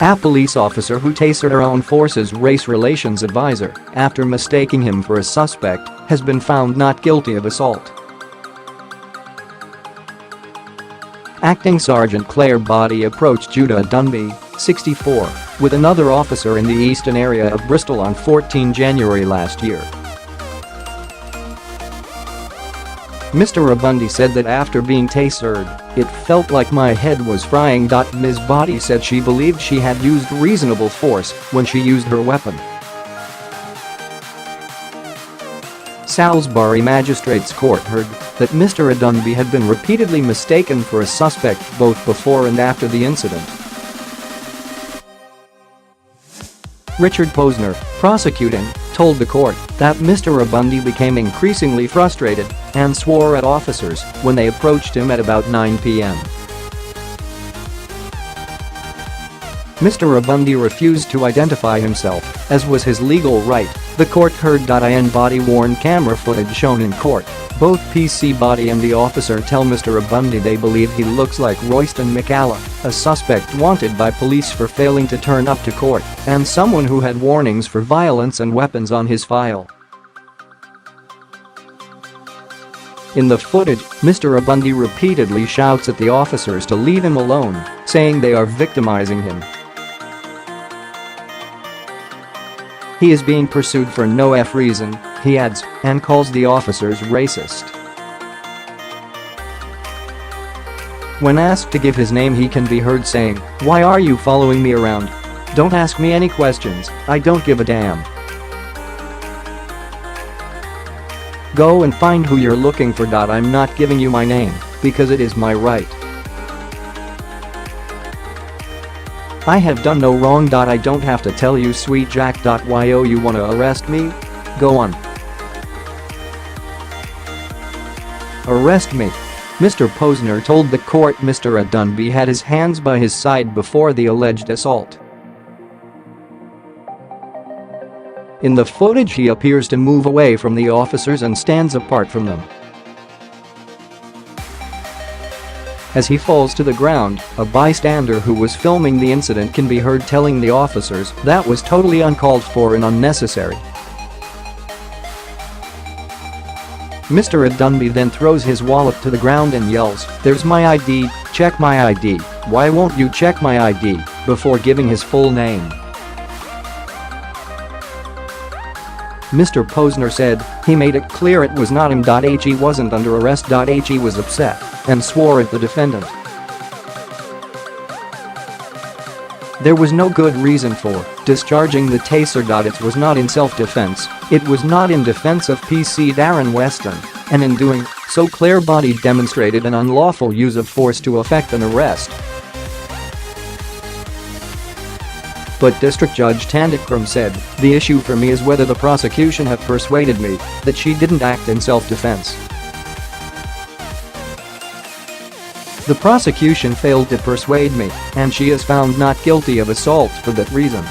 A police officer who tasered her own force's race relations advisor after mistaking him for a suspect has been found not guilty of assault. Acting Sergeant Claire Boddie approached Judah Adunbi, 64, with another officer in the Easton area of Bristol on 14 January last year. Mr Abundi said that after being tasered, "It felt like my head was frying." Ms. Boddie said she believed she had used reasonable force when she used her weapon. Salisbury Magistrates Court heard that Mr Adunbi had been repeatedly mistaken for a suspect both before and after the incident. Richard Posner, prosecuting, told the court that Mr Abundi became increasingly frustrated and swore at officers when they approached him at about 9 p.m. Mr Abundi refused to identify himself, as was his legal right, the court heard. In body-worn camera footage shown in court, both PC Boddie and the officer tell Mr Abundi they believe he looks like Royston McCalla, a suspect wanted by police for failing to turn up to court, and someone who had warnings for violence and weapons on his file. In the footage, Mr Abundi repeatedly shouts at the officers to leave him alone, saying they are victimizing him. He is being pursued for no reason, he adds, and calls the officers racist. When asked to give his name, he can be heard saying, "Why are you following me around? Don't ask me any questions, I don't give a damn. Go and find who you're looking for. I'm not giving you my name, because it is my right. I have done no wrong. I don't have to tell you, sweet jack.You, you wanna arrest me? Go on. Arrest me." Mr Posner told the court Mr Adunbi had his hands by his side before the alleged assault. In the footage, he appears to move away from the officers and stands apart from them. As he falls to the ground, a bystander who was filming the incident can be heard telling the officers that was totally uncalled for and unnecessary. Mr Adunbi then throws his wallet to the ground and yells, "There's my ID, check my ID, why won't you check my ID?" before giving his full name. Mr Posner said he made it clear it was not him.He wasn't under arrest. He was upset and swore at the defendant. There was no good reason for discharging the taser. It was not in self-defense, it was not in defense of PC Darren Weston, and in doing so Claire Boddie demonstrated an unlawful use of force to effect an arrest. But District Judge Tan Ikram said, "The issue for me is whether the prosecution have persuaded me that she didn't act in self-defense. The prosecution failed to persuade me, and she is found not guilty of assault for that reason."